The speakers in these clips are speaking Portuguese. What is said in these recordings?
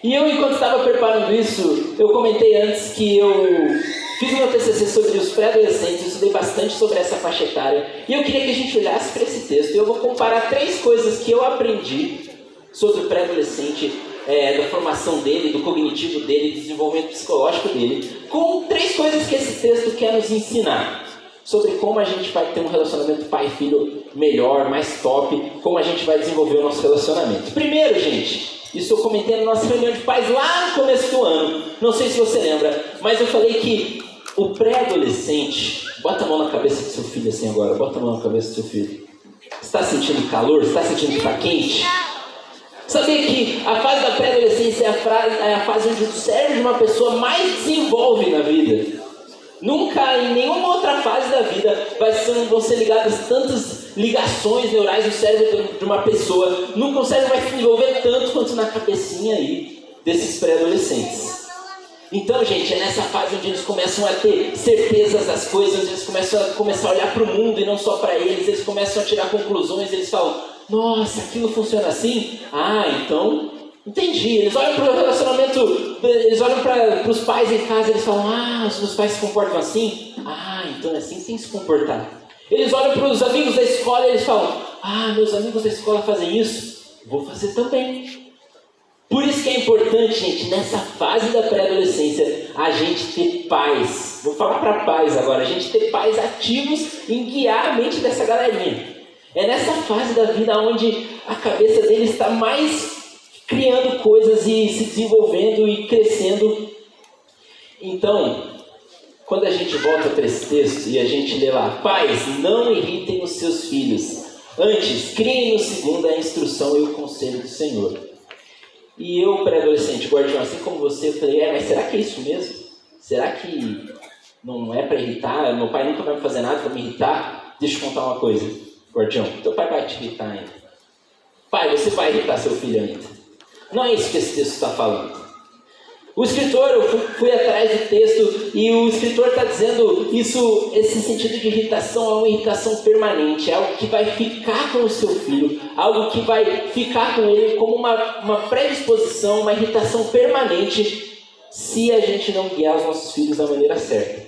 E eu, enquanto estava preparando isso, eu comentei antes que eu fiz uma TCC sobre os pré-adolescentes, eu estudei bastante sobre essa faixa etária, e eu queria que a gente olhasse para esse texto, e eu vou comparar 3 coisas que eu aprendi sobre o pré-adolescente, da formação dele, do cognitivo dele, do desenvolvimento psicológico dele, com 3 coisas que esse texto quer nos ensinar sobre como a gente vai ter um relacionamento pai-filho melhor, mais top, como a gente vai desenvolver o nosso relacionamento. Primeiro, gente, isso eu comentei na nossa reunião de pais lá no começo do ano, não sei se você lembra, mas eu falei que o pré-adolescente, bota a mão na cabeça do seu filho assim agora, bota a mão na cabeça do seu filho. Está sentindo calor? Está sentindo que está quente? Sabia que a fase da pré-adolescência é a fase onde o cérebro de uma pessoa mais desenvolve na vida. Nunca em nenhuma outra fase da vida vão ser ligadas tantas ligações neurais no cérebro de uma pessoa. Nunca o cérebro vai se desenvolver tanto quanto na cabecinha aí desses pré-adolescentes. Então, gente, é nessa fase onde eles começam a ter certezas das coisas, onde eles começam a olhar para o mundo e não só para eles começam a tirar conclusões, eles falam, nossa, aquilo funciona assim? Ah, então, entendi. Eles olham para o relacionamento, eles olham para os pais em casa e eles falam, ah, os meus pais se comportam assim? Ah, então é assim que tem que se comportar. Eles olham para os amigos da escola e eles falam, ah, meus amigos da escola fazem isso, vou fazer também. Por isso que é importante, gente, nessa fase da pré-adolescência, a gente ter pais. Vou falar para pais agora, a gente ter pais ativos em guiar a mente dessa galerinha. É nessa fase da vida onde a cabeça deles está mais criando coisas e se desenvolvendo e crescendo. Então, quando a gente volta para esse texto e a gente lê lá, pais, não irritem os seus filhos, antes criem-nos segundo a instrução e o conselho do Senhor. E eu, pré-adolescente, guardião, assim como você, eu falei, mas será que é isso mesmo? Será que não é para irritar? Meu pai nunca vai me fazer nada para me irritar? Deixa eu contar uma coisa, guardião, teu pai vai te irritar ainda. Pai, você vai irritar seu filho ainda. Não é isso que esse texto está falando. O escritor, eu fui atrás do texto e o escritor está dizendo isso, esse sentido de irritação é uma irritação permanente, é algo que vai ficar com o seu filho, algo que vai ficar com ele como uma predisposição, uma irritação permanente, se a gente não guiar os nossos filhos da maneira certa.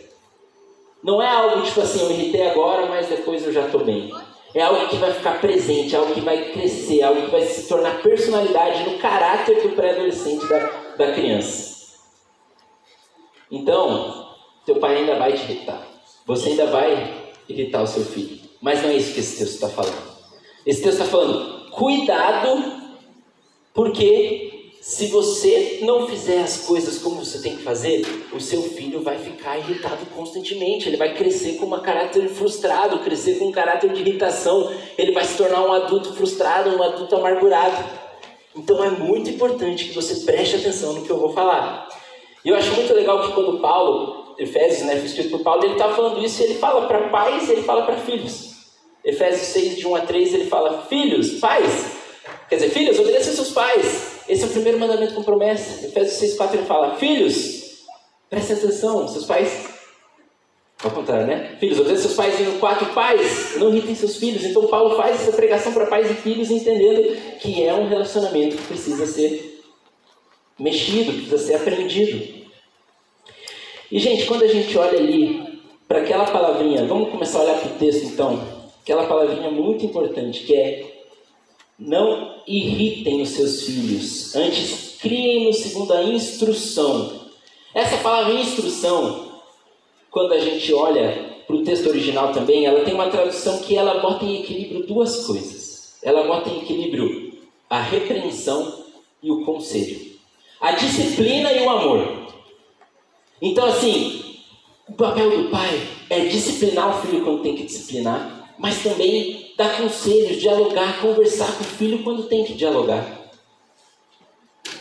Não é algo tipo assim, eu irritei agora, mas depois eu já estou bem. É algo que vai ficar presente, algo que vai crescer, algo que vai se tornar personalidade no caráter do pré-adolescente da criança. Então, teu pai ainda vai te irritar. Você ainda vai irritar o seu filho. Mas não é isso que esse texto está falando. Esse texto está falando, cuidado, porque se você não fizer as coisas como você tem que fazer, o seu filho vai ficar irritado constantemente. Ele vai crescer com um caráter frustrado, crescer com um caráter de irritação. Ele vai se tornar um adulto frustrado, um adulto amargurado. Então é muito importante que você preste atenção no que eu vou falar. E eu acho muito legal que quando Paulo, Efésios, foi escrito por Paulo, ele está falando isso e ele fala para pais e ele fala para filhos. Efésios 6, de 1 a 3, ele fala, filhos, pais, quer dizer, filhos, obedeçam seus pais. Esse é o primeiro mandamento com promessa. Efésios 6, 4, ele fala, filhos, prestem atenção, seus pais, ao contrário, né? Filhos, obedeçam seus pais, e 4, pais, não irritem seus filhos. Então Paulo faz essa pregação para pais e filhos, entendendo que é um relacionamento que precisa ser mexido, precisa ser aprendido. E, gente, quando a gente olha ali para aquela palavrinha, vamos começar a olhar para o texto, então, aquela palavrinha muito importante, que é não irritem os seus filhos, antes criem-nos segundo a instrução. Essa palavra instrução, quando a gente olha para o texto original também, ela tem uma tradução que ela bota em equilíbrio 2 coisas. Ela bota em equilíbrio a repreensão e o conselho. A disciplina e o amor. Então, assim, o papel do pai é disciplinar o filho quando tem que disciplinar, mas também dar conselhos, dialogar, conversar com o filho quando tem que dialogar.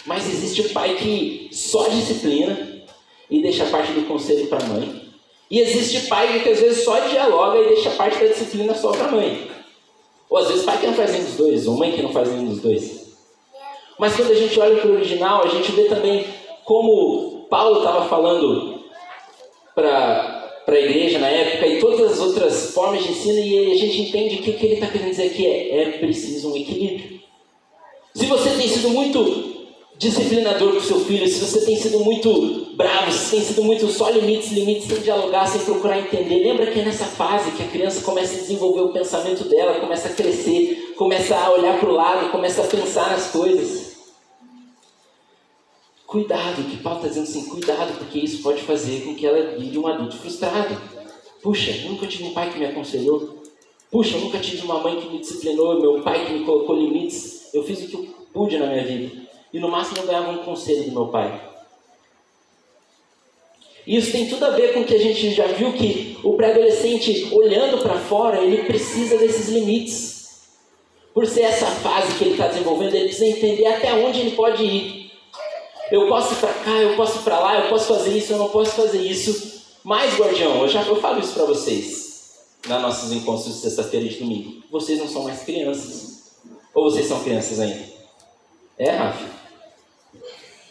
Mas existe o pai que só disciplina e deixa a parte do conselho para a mãe. E existe pai que às vezes só dialoga e deixa a parte da disciplina só para a mãe. Ou às vezes pai que não faz nenhum dos dois, ou mãe que não faz nenhum dos dois. Mas quando a gente olha para o original, a gente vê também como Paulo estava falando para a igreja na época e todas as outras formas de ensino, e a gente entende que o que ele está querendo dizer aqui é preciso um equilíbrio. Se você tem sido muito disciplinador com o seu filho, se você tem sido muito bravo, se tem sido muito só limites, sem dialogar, sem procurar entender, lembra que é nessa fase que a criança começa a desenvolver o pensamento dela, começa a crescer, começa a olhar para o lado, começa a pensar nas coisas. Cuidado, que Paulo está dizendo assim, cuidado, porque isso pode fazer com que ela vire um adulto frustrado. Puxa, eu nunca tive um pai que me aconselhou. Puxa, eu nunca tive uma mãe que me disciplinou, meu pai que me colocou limites. Eu fiz o que eu pude na minha vida. E no máximo eu ganhava um conselho do meu pai. Isso tem tudo a ver com o que a gente já viu, que o pré-adolescente, olhando para fora, ele precisa desses limites. Por ser essa fase que ele está desenvolvendo, ele precisa entender até onde ele pode ir. Eu posso ir para cá, eu posso ir para lá, eu posso fazer isso, eu não posso fazer isso. Mas, guardião, eu falo isso para vocês, nos nossos encontros de sexta-feira e de domingo. Vocês não são mais crianças. Ou vocês são crianças ainda? É, Rafa?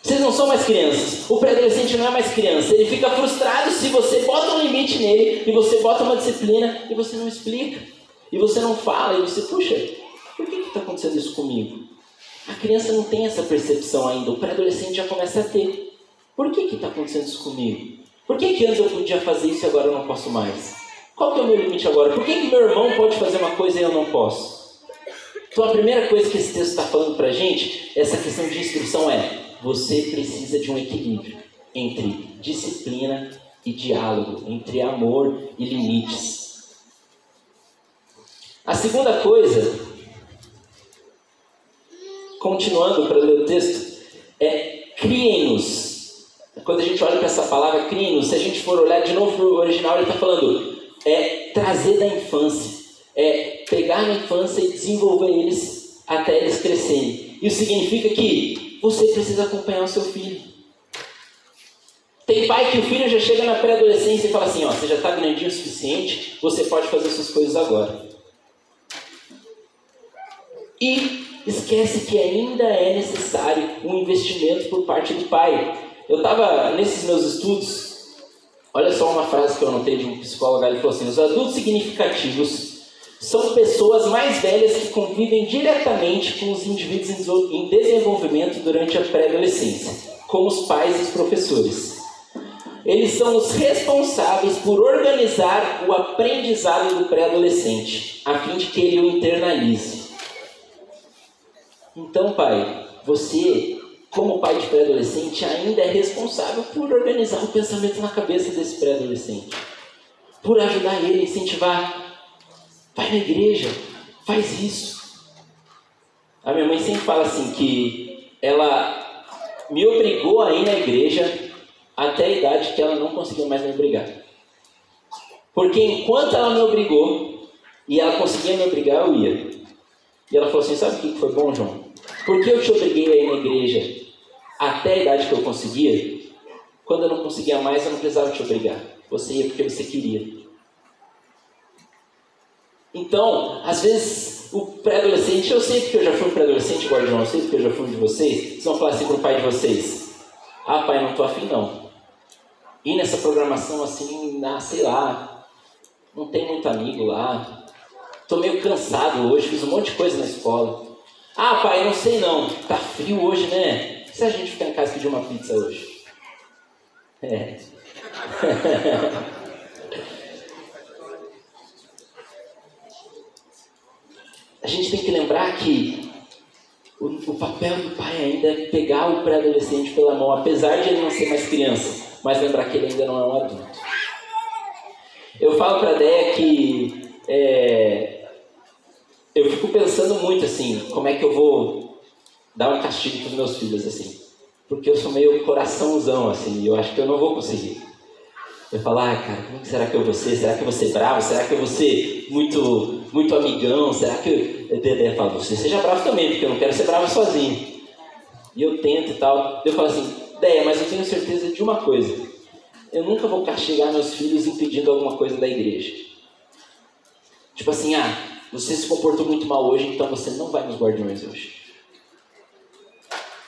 Vocês não são mais crianças. O pré-adolescente não é mais criança. Ele fica frustrado se você bota um limite nele, e você bota uma disciplina, e você não explica. E você não fala, e você, puxa, por que está acontecendo isso comigo? A criança não tem essa percepção ainda. O pré-adolescente já começa a ter. Por que está acontecendo isso comigo? Por que antes eu podia fazer isso e agora eu não posso mais? Qual que é o meu limite agora? Por que meu irmão pode fazer uma coisa e eu não posso? Então a primeira coisa que esse texto está falando para a gente, essa questão de instrução você precisa de um equilíbrio entre disciplina e diálogo, entre amor e limites. A segunda coisa, continuando para ler o texto, criem-nos. Quando a gente olha para essa palavra, criem-nos, se a gente for olhar de novo para o original, ele está falando, trazer da infância, pegar na infância e desenvolver eles até eles crescerem. Isso significa que você precisa acompanhar o seu filho. Tem pai que o filho já chega na pré-adolescência e fala assim, você já está grandinho o suficiente, você pode fazer suas coisas agora. E esquece que ainda é necessário um investimento por parte do pai. Eu estava nesses meus estudos, olha só uma frase que eu anotei de um psicólogo, ele falou assim, os adultos significativos são pessoas mais velhas que convivem diretamente com os indivíduos em desenvolvimento durante a pré-adolescência, como os pais e os professores. Eles são os responsáveis por organizar o aprendizado do pré-adolescente, a fim de que ele o internalize. Então, pai, você, como pai de pré-adolescente, ainda é responsável por organizar o pensamento na cabeça desse pré-adolescente, por ajudar ele a incentivar. Vai na igreja, faz isso. A minha mãe sempre fala assim, que ela me obrigou a ir na igreja até a idade que ela não conseguia mais me obrigar. Porque enquanto ela me obrigou, e ela conseguia me obrigar, eu ia. E ela falou assim, sabe o que foi bom, João? Porque eu te obriguei a ir na igreja até a idade que eu conseguia, quando eu não conseguia mais, eu não precisava te obrigar. Você ia porque você queria. Então, às vezes, o pré-adolescente, eu sei porque eu já fui um pré-adolescente, guardião, eu sei porque eu já fui um de vocês, vocês vão falar assim para o pai de vocês, pai, não estou afim não. E nessa programação assim, sei lá, não tem muito amigo lá, estou meio cansado hoje, fiz um monte de coisa na escola. Pai, não sei não, tá frio hoje, né? Se a gente ficar em casa e pedir uma pizza hoje? A gente tem que lembrar que o papel do pai ainda é pegar o pré-adolescente pela mão, apesar de ele não ser mais criança, mas lembrar que ele ainda não é um adulto. Eu falo para a Déia que eu fico pensando muito assim, como é que eu vou dar um castigo para os meus filhos assim, porque eu sou meio coraçãozão assim, e eu acho que eu não vou conseguir. Eu falo, cara, como que será que eu vou ser? Será que eu vou ser bravo? Será que eu vou ser muito amigão? Será que eu... Dedé fala, você seja bravo também, porque eu não quero ser bravo sozinho. E eu tento e tal. Eu falo assim, Déia, mas eu tenho certeza de uma coisa. Eu nunca vou castigar meus filhos impedindo alguma coisa da igreja. Tipo assim, você se comportou muito mal hoje, então você não vai nos guardiões hoje.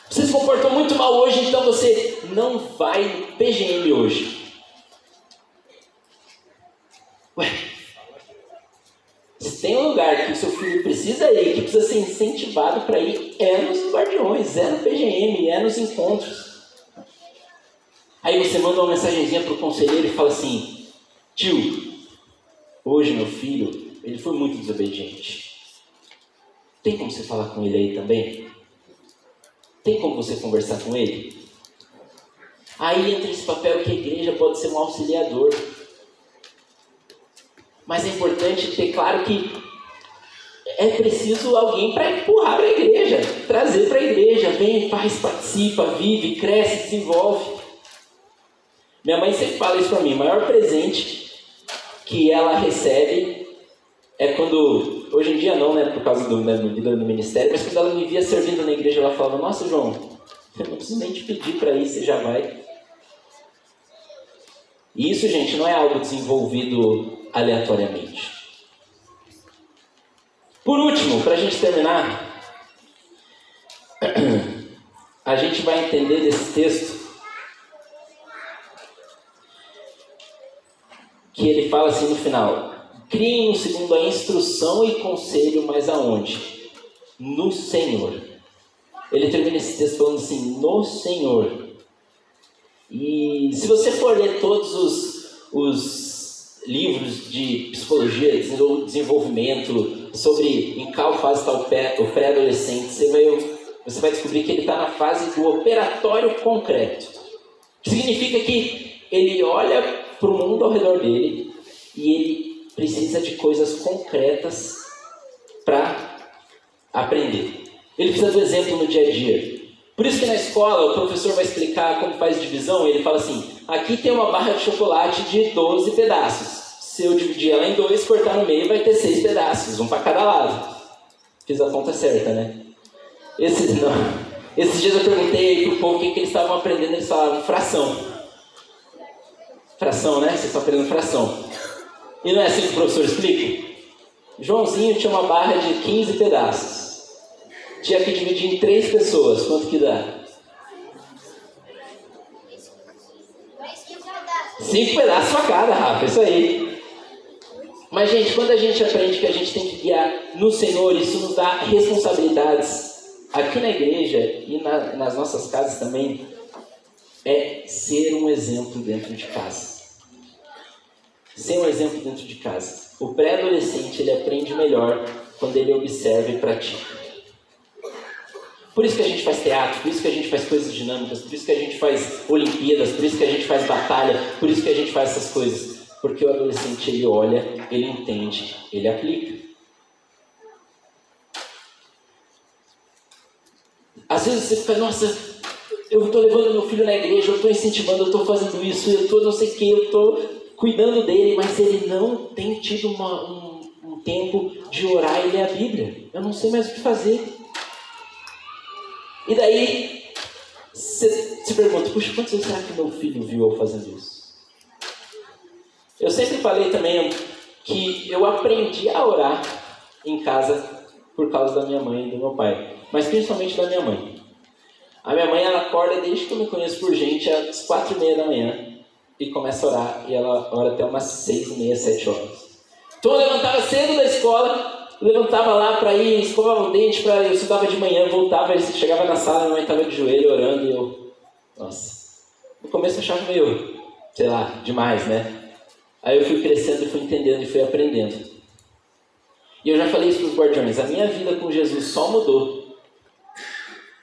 Você se comportou muito mal hoje, então você não vai no PGM hoje. Ué, você Se tem um lugar que o seu filho precisa ir, que precisa ser incentivado para ir, é nos guardiões, é no PGM, é nos encontros. Aí você manda uma mensagenzinha para o conselheiro e fala assim: tio, hoje meu filho, ele foi muito desobediente. Tem como você falar com ele aí também? Tem como você conversar com ele? Aí entra esse papel que a igreja pode ser um auxiliador. Mas é importante ter claro que é preciso alguém para empurrar para a igreja, trazer para a igreja. Vem, faz, participa, vive, cresce, desenvolve. Minha mãe sempre fala isso para mim: o maior presente que ela recebe é quando, hoje em dia não, né, por causa da vida do ministério, mas quando ela me via servindo na igreja, ela falava: nossa, João, eu não preciso nem te pedir para ir, você já vai. E isso, gente, não é algo desenvolvido aleatoriamente. Por último, para a gente terminar, a gente vai entender desse texto que ele fala assim no final: criem segundo a instrução e conselho, mas aonde? No Senhor. Ele termina esse texto falando assim: no Senhor. E se você for ler todos os livros de psicologia, desenvolvimento, sobre em qual fase está o pré-adolescente, você vai descobrir que ele está na fase do operatório concreto. Que significa que ele olha para o mundo ao redor dele e ele precisa de coisas concretas para aprender. Ele precisa do exemplo no dia a dia. Por isso que na escola o professor vai explicar como faz divisão e ele fala assim: aqui tem uma barra de chocolate de 12 pedaços. Se eu dividir ela em 2, cortar no meio, vai ter 6 pedaços, um para cada lado. Fiz a conta certa, né? Esses dias eu perguntei para o povo o que eles estavam aprendendo, eles falavam fração. Fração, né? Vocês estão aprendendo fração. E não é assim que o professor explica? Joãozinho tinha uma barra de 15 pedaços. Tinha que dividir em 3 pessoas. Quanto que dá? 5 pedaços para cada, Rafa. Isso aí. Mas, gente, quando a gente aprende que a gente tem que guiar no Senhor, isso nos dá responsabilidades. Aqui na igreja e nas nossas casas também, é ser um exemplo dentro de casa. Ser um exemplo dentro de casa. O pré-adolescente, ele aprende melhor quando ele observa e pratica. Por isso que a gente faz teatro, por isso que a gente faz coisas dinâmicas, por isso que a gente faz Olimpíadas, por isso que a gente faz batalha, por isso que a gente faz essas coisas. Porque o adolescente, ele olha, ele entende, ele aplica. Às vezes você fica: nossa, eu estou levando meu filho na igreja, eu estou incentivando, eu estou fazendo isso, eu estou não sei o que, eu estou cuidando dele, mas ele não tem tido um tempo de orar e ler a Bíblia. Eu não sei mais o que fazer. E daí, você se pergunta: puxa, quantas vezes será que meu filho viu eu fazendo isso? Eu sempre falei também que eu aprendi a orar em casa por causa da minha mãe e do meu pai. Mas principalmente da minha mãe. A minha mãe, ela acorda desde que eu me conheço por gente às 4:30 da manhã e começa a orar. E ela ora até umas 6:30, 7 horas. Então eu levantava cedo da escola, levantava lá para ir escovar o dente, eu estudava de manhã, voltava, chegava na sala, minha mãe estava de joelho orando e eu... Nossa. No começo eu achava meio, sei lá, demais, né? Aí eu fui crescendo e fui entendendo e fui aprendendo. E eu já falei isso para os guardiões: a minha vida com Jesus só mudou.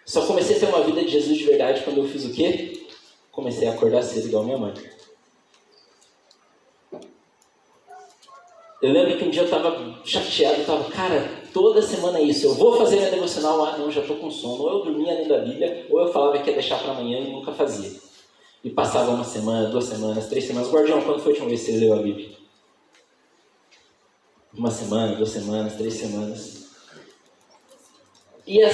Só comecei a ter uma vida de Jesus de verdade quando eu fiz o quê? Comecei a acordar cedo igual minha mãe. Eu lembro que um dia eu estava chateado, eu estava: cara, toda semana é isso, eu vou fazer minha devocional, não, já estou com sono. Ou eu dormia lendo a Bíblia, ou eu falava que ia deixar para amanhã e nunca fazia. E passava uma semana, 2 semanas, 3 semanas. Guardião, quando foi a última vez que você leu a Bíblia? Uma semana, 2 semanas, 3 semanas. E a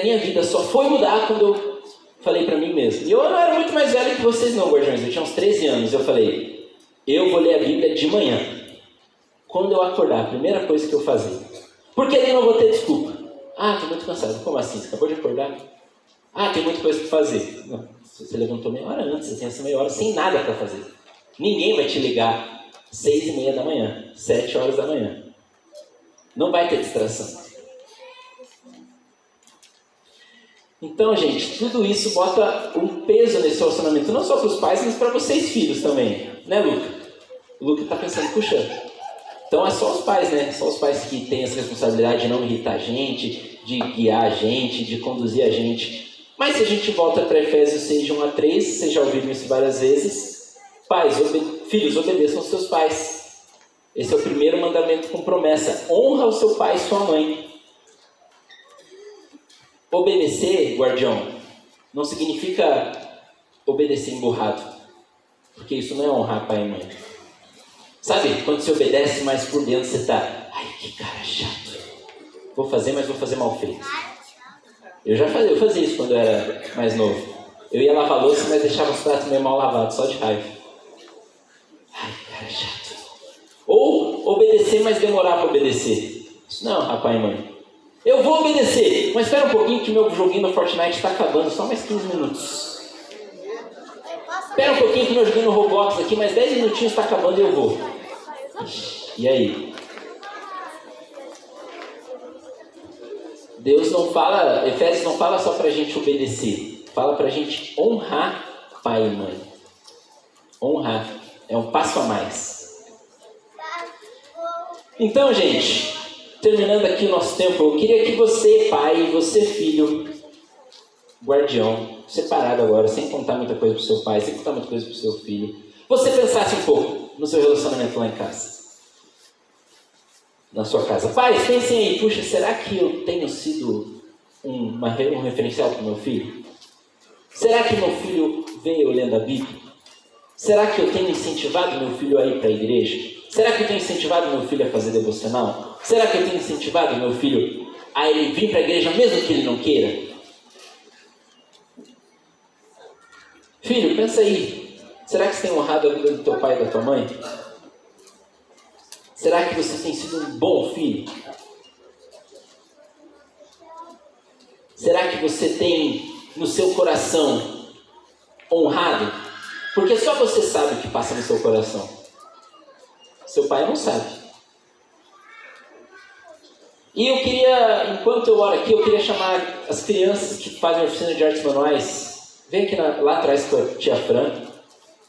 minha vida só foi mudar quando eu falei para mim mesmo. E eu não era muito mais velho que vocês não, guardiões. Eu tinha uns 13 anos. Eu falei: eu vou ler a Bíblia de manhã. Quando eu acordar, a primeira coisa que eu fazer. Porque aí eu não vou ter desculpa. Ah, estou muito cansado. Como assim? Você acabou de acordar? Ah, tem muita coisa para fazer. Não, você levantou meia hora antes. Você tem essa meia hora sem nada para fazer. Ninguém vai te ligar 6:30 da manhã, 7 horas da manhã. Não vai ter distração. Então, gente, tudo isso bota um peso nesse relacionamento, não só para os pais, mas para vocês filhos também. Né, Luca? O Luca está pensando, puxa, então é só os pais, né? Só os pais que têm essa responsabilidade de não irritar a gente, de guiar a gente, de conduzir a gente. Mas se a gente volta para Efésios 6, 1-3, vocês já ouviram isso várias vezes. Pais, filhos, obedeçam aos seus pais. Esse é o primeiro mandamento com promessa. Honra o seu pai e sua mãe. Obedecer, guardião, não significa obedecer emburrado. Porque isso não é honrar pai e mãe. Sabe, quando você obedece, mas por dentro você está, ai, que cara chato. Vou fazer, mas vou fazer mal feito. Eu fazia isso quando eu era mais novo. Eu ia lavar a louça, mas deixava os pratos meio mal lavados, só de raiva. Ai, cara chato. Ou obedecer, mas demorar para obedecer. Isso não é honrar pai e mãe. Eu vou obedecer, mas espera um pouquinho que meu joguinho no Fortnite está acabando, só mais 15 minutos. Espera um pouquinho que meu joguinho no Roblox aqui, mais 10 minutinhos está acabando e eu vou. E aí? Deus não fala, Efésios não fala só para a gente obedecer, fala para a gente honrar pai e mãe. Honrar, é um passo a mais. Então, gente, terminando aqui o nosso tempo, eu queria que você, pai, você, filho, guardião, separado agora, sem contar muita coisa para o seu pai, sem contar muita coisa para o seu filho, você pensasse um pouco no seu relacionamento lá em casa, na sua casa. Pais, pensem aí, puxa, será que eu tenho sido um referencial para o meu filho? Será que meu filho veio lendo a Bíblia? Será que eu tenho incentivado meu filho a ir para a igreja? Será que eu tenho incentivado meu filho a fazer devocional? Será que eu tenho incentivado meu filho a ele vir para a igreja mesmo que ele não queira? Filho, pensa aí. Será que você tem honrado a vida do teu pai e da tua mãe? Será que você tem sido um bom filho? Será que você tem no seu coração honrado? Porque só você sabe o que passa no seu coração. Seu pai não sabe. E eu queria, enquanto eu oro aqui, eu queria chamar as crianças que fazem oficina de artes manuais. Vem aqui lá atrás com a tia Fran.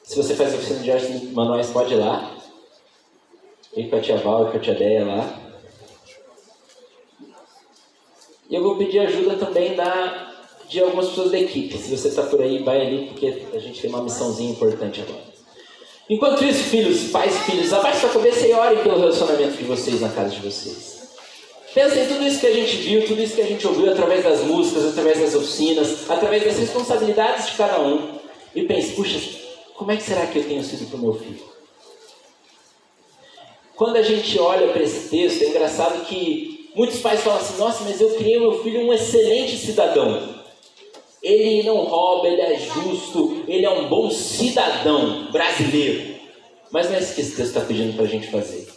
Se você faz oficina de artes manuais, pode ir lá. Vem com a tia Val e com a tia Deia lá. E eu vou pedir ajuda também de algumas pessoas da equipe. Se você está por aí, vai ali, porque a gente tem uma missãozinha importante agora. Enquanto isso, filhos, pais e filhos, abaixe sua cabeça e orem pelo relacionamento de vocês na casa de vocês. Pensem em tudo isso que a gente viu, tudo isso que a gente ouviu através das músicas, através das oficinas, através das responsabilidades de cada um. E pense, puxa, como é que será que eu tenho sido para o meu filho? Quando a gente olha para esse texto, é engraçado que muitos pais falam assim, nossa, mas eu criei meu filho um excelente cidadão. Ele não rouba, ele é justo, ele é um bom cidadão brasileiro. Mas não é isso que esse texto está pedindo para a gente fazer.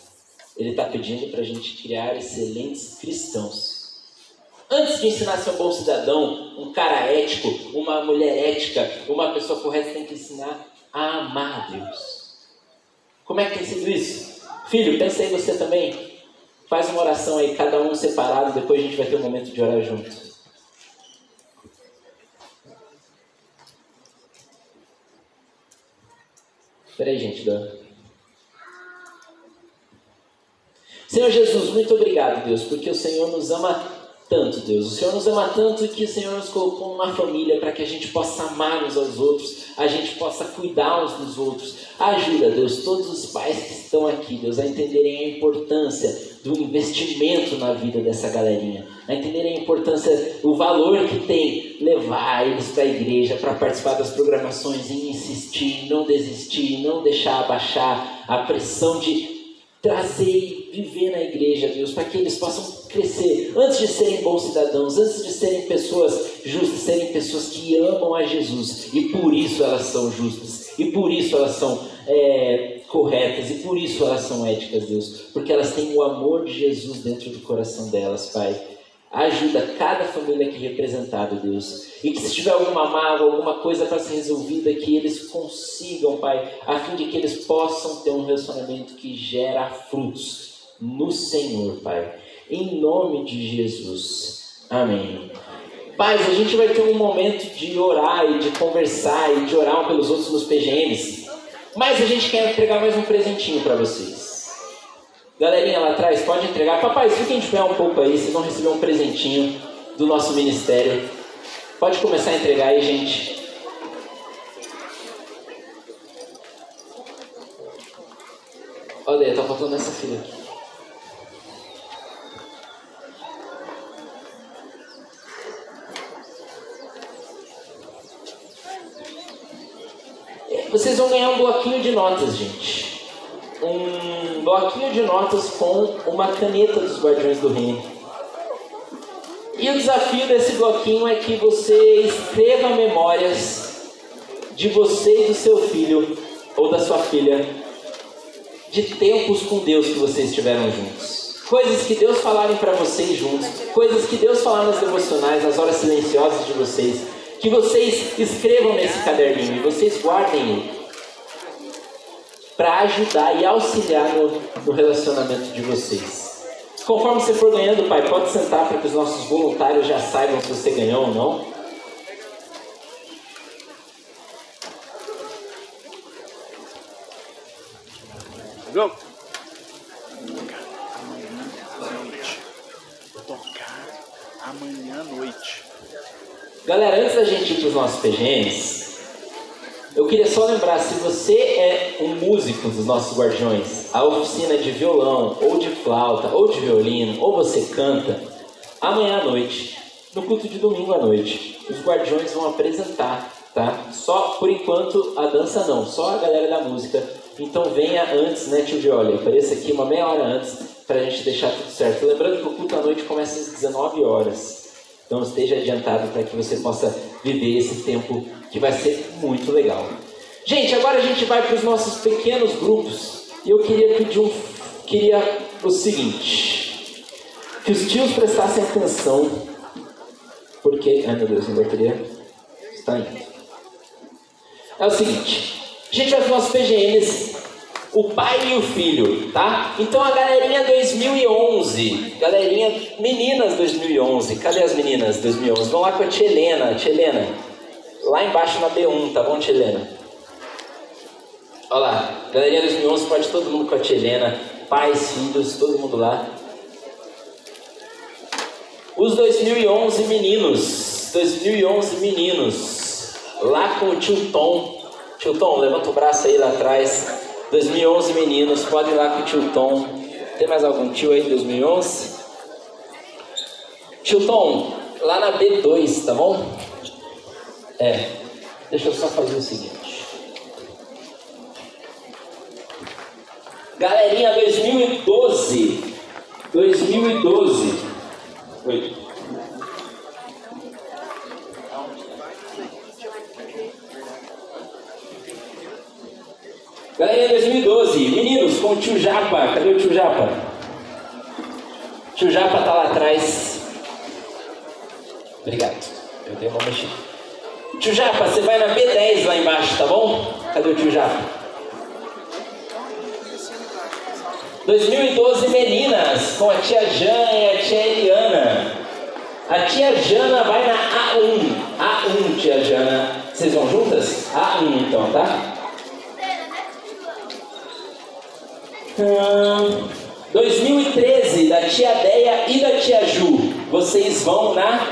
Ele está pedindo para a gente criar excelentes cristãos. Antes de ensinar a ser um bom cidadão, um cara ético, uma mulher ética, uma pessoa correta, tem que ensinar a amar a Deus. Como é que tem sido isso? Filho, pensa aí você também. Faz uma oração aí, cada um separado, depois a gente vai ter um momento de orar junto. Espera aí, gente. Senhor Jesus, muito obrigado, Deus, porque o Senhor nos ama tanto, Deus. O Senhor nos ama tanto que o Senhor nos colocou numa família para que a gente possa amar uns aos outros, a gente possa cuidar uns dos outros. Ajuda, Deus, todos os pais que estão aqui, Deus, a entenderem a importância do investimento na vida dessa galerinha, a entenderem a importância, o valor que tem levar eles para a igreja, para participar das programações e insistir, não desistir, não deixar abaixar a pressão de trazer e viver na igreja, Deus, para que eles possam crescer, antes de serem bons cidadãos, antes de serem pessoas justas, serem pessoas que amam a Jesus, e por isso elas são justas, e por isso elas são corretas, e por isso elas são éticas, Deus, porque elas têm o amor de Jesus dentro do coração delas, Pai. Ajuda cada família aqui representada, Deus. E que se tiver alguma mágoa, alguma coisa para ser resolvida, que eles consigam, Pai, a fim de que eles possam ter um relacionamento que gera frutos no Senhor, Pai. em nome de Jesus. Amém. Pais, a gente vai ter um momento de orar e de conversar e de orar um pelos outros nos PGMs. Mas a gente quer entregar mais um presentinho para vocês. Galerinha lá atrás, pode entregar. Papais, fiquem de pé um pouco aí, vocês vão receber um presentinho do nosso ministério. Pode começar a entregar aí, gente. Olha, tá faltando essa filha aqui. Vocês vão ganhar um bloquinho de notas, gente. Um bloquinho de notas com uma caneta dos Guardiões do Reino. E o desafio desse bloquinho é que você escreva memórias de você e do seu filho ou da sua filha, de tempos com Deus que vocês tiveram juntos. Coisas que Deus falaram para vocês juntos, coisas que Deus falaram nas devocionais, nas horas silenciosas de vocês, que vocês escrevam nesse caderninho e vocês guardem ele, para ajudar e auxiliar no relacionamento de vocês. Conforme você for ganhando, pai, pode sentar para que os nossos voluntários já saibam se você ganhou ou não. Go! Tocar amanhã à noite. Galera, antes da gente ir para os nossos PGMs, eu queria só lembrar, se você é um músico dos nossos guardiões, a oficina de violão, ou de flauta, ou de violino, ou você canta, amanhã à noite, no culto de domingo à noite, os guardiões vão apresentar, tá? Só, por enquanto, a dança não, só a galera da música. Então venha antes, né, tio Violi? Apareça aqui uma meia hora antes, para a gente deixar tudo certo. Lembrando que o culto à noite começa às 19 horas. Então esteja adiantado para que você possa viver esse tempo que vai ser muito legal. Gente, agora a gente vai para os nossos pequenos grupos. E eu queria pedir o seguinte. Que os tios prestassem atenção. Porque... ai meu Deus, a bateria está indo. É o seguinte. A gente vai para os nossos PGMs. O pai e o filho, tá? Então a galerinha 2011, galerinha meninas 2011, cadê as meninas 2011? Vão lá com a tia Helena, lá embaixo na B1, tá bom, tia Helena? Olha lá, galerinha 2011, pode todo mundo com a tia Helena, pais, filhos, todo mundo lá. Os 2011 meninos, lá com o tio Tom. Tio Tom, levanta o braço aí lá atrás. 2011 meninos, podem ir lá com o tio Tom. Tem mais algum tio aí de 2011? Tio Tom, lá na B2, tá bom? Deixa eu só fazer o seguinte. Galerinha 2012. Oi. Galerinha 2012, meninos, com o tio Japa. Cadê o tio Japa? O tio Japa tá lá atrás. Obrigado. Eu dei uma mexida. Tio Japa, você vai na B10 lá embaixo, tá bom? Cadê o tio Japa? 2012, meninas, com a tia Jana e a tia Eliana. A tia Jana vai na A1. A1, tia Jana. Vocês vão juntas? A1 então, tá? 2013, da tia Deia e da tia Ju. Vocês vão na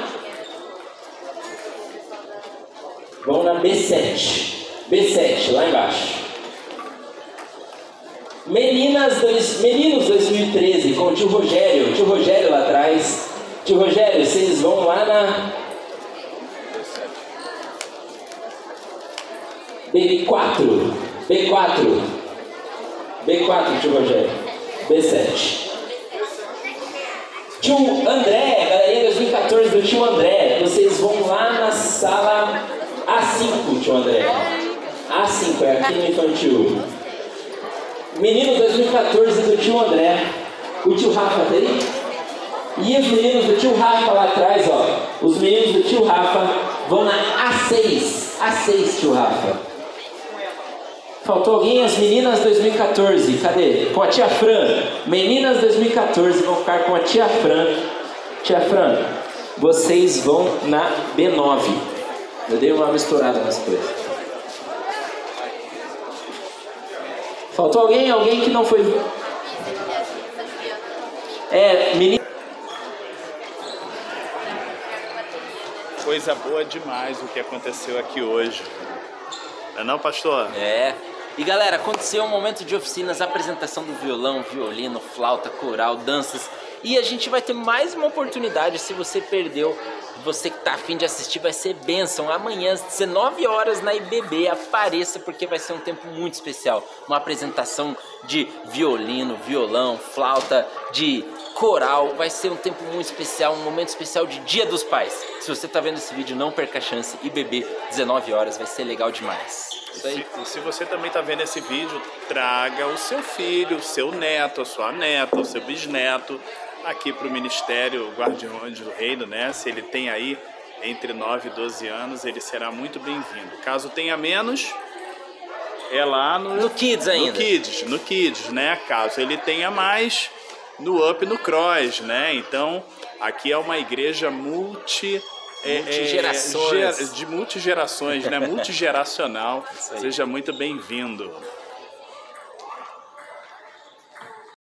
B7. B7, lá embaixo. Meninos 2013, com o tio Rogério. Tio Rogério lá atrás. Tio Rogério, vocês vão lá na B4. B4, tio Rogério. B7. Tio André, galerinha 2014 do tio André. Vocês vão lá na sala A5, tio André. A5, é aqui no infantil. Meninos 2014 do tio André. O tio Rafa tá aí? E os meninos do tio Rafa lá atrás, ó. Os meninos do tio Rafa vão na A6. A6, tio Rafa. Faltou alguém? As meninas 2014. Cadê? Com a tia Fran. Meninas 2014 vão ficar com a tia Fran. Tia Fran, vocês vão na B9. Eu dei uma misturada nas coisas. Faltou alguém? Alguém que não foi... menina... Coisa boa demais o que aconteceu aqui hoje. Não é não, pastor? É. E galera, aconteceu um momento de oficinas, apresentação do violão, violino, flauta, coral, danças. E a gente vai ter mais uma oportunidade, se você perdeu, você que tá afim de assistir, vai ser bênção. Amanhã às 19 horas na IBB, apareça porque vai ser um tempo muito especial. Uma apresentação de violino, violão, flauta, de coral. Vai ser um tempo muito especial, um momento especial de Dia dos Pais. Se você tá vendo esse vídeo, não perca a chance. IBB, 19 horas, vai ser legal demais. Se você também está vendo esse vídeo, traga o seu filho, o seu neto, a sua neta, o seu bisneto aqui para o Ministério Guardiões do Reino, né? Se ele tem aí entre 9 e 12 anos, ele será muito bem-vindo. Caso tenha menos, é lá no Kids ainda. No Kids, né? Caso ele tenha mais, no Up no Cross, né? Então, aqui é uma igreja multigerações, de multigerações, né? Multigeracional. Seja muito bem-vindo.